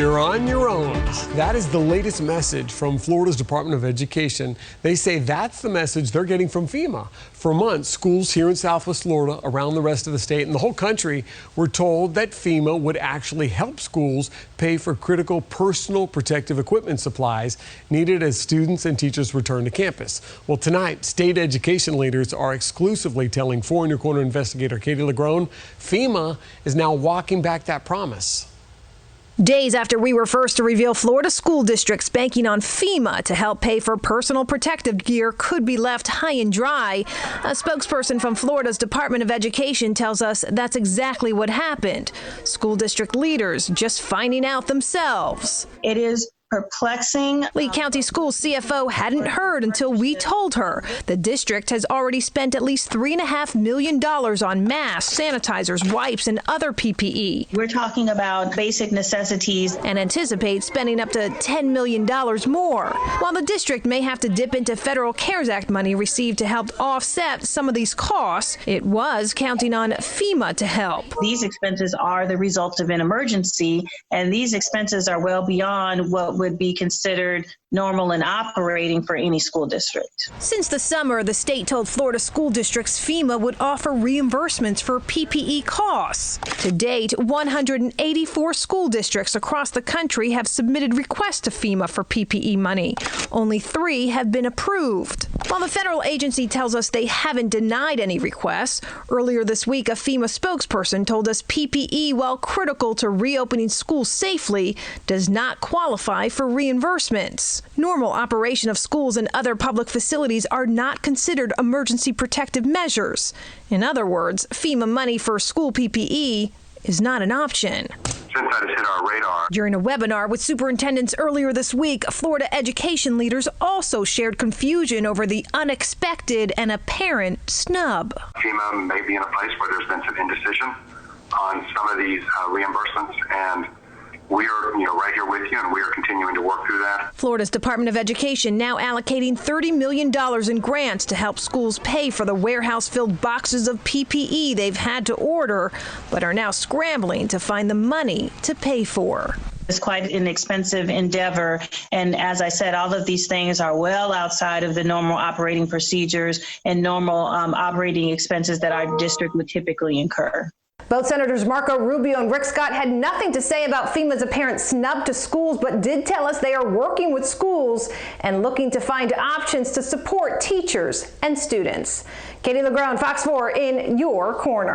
You're on your own. That is the latest message from Florida's Department of Education. They say that's the message they're getting from FEMA. For months, schools here in Southwest Florida, around the rest of the state, and the whole country were told that FEMA would actually help schools pay for critical personal protective equipment supplies needed as students and teachers return to campus. Well, tonight, state education leaders are exclusively telling Four in Your Corner investigator Katie LaGrone FEMA is now walking back that promise. Days after we were first to reveal Florida school districts banking on FEMA to help pay for personal protective gear could be left high and dry, a spokesperson from Florida's Department of Education tells us that's exactly what happened. School district leaders just finding out themselves. It is perplexing. Lee County School CFO hadn't heard until we told her. The district has already spent at least $3.5 million on masks, sanitizers, wipes, and other PPE. We're talking about basic necessities. And anticipates spending up to $10 million more. While the district may have to dip into federal CARES Act money received to help offset some of these costs, it was counting on FEMA to help. These expenses are the result of an emergency, and these expenses are well beyond what would be considered normal and operating for any school district. Since the summer, the state told Florida school districts FEMA would offer reimbursements for PPE costs. To date, 184 school districts across the country have submitted requests to FEMA for PPE money. Only 3 have been approved. While the federal agency tells us they haven't denied any requests, earlier this week a FEMA spokesperson told us PPE, while critical to reopening schools safely, does not qualify for reimbursements. Normal operation of schools and other public facilities are not considered emergency protective measures. In other words, FEMA money for school PPE is not an option. Since that has hit our radar. During a webinar with superintendents earlier this week, Florida education leaders also shared confusion over the unexpected and apparent snub. FEMA may be in a place where there's been some indecision on some of these reimbursements, and we are right here with you, and we are continuing to work through that. Florida's Department of Education now allocating $30 million in grants to help schools pay for the warehouse-filled boxes of PPE they've had to order, but are now scrambling to find the money to pay for. It's quite an expensive endeavor, and as I said, all of these things are well outside of the normal operating procedures and normal operating expenses that our district would typically incur. Both Senators Marco Rubio and Rick Scott had nothing to say about FEMA's apparent snub to schools, but did tell us they are working with schools and looking to find options to support teachers and students. Katie LaGrone, Fox 4 in your corner.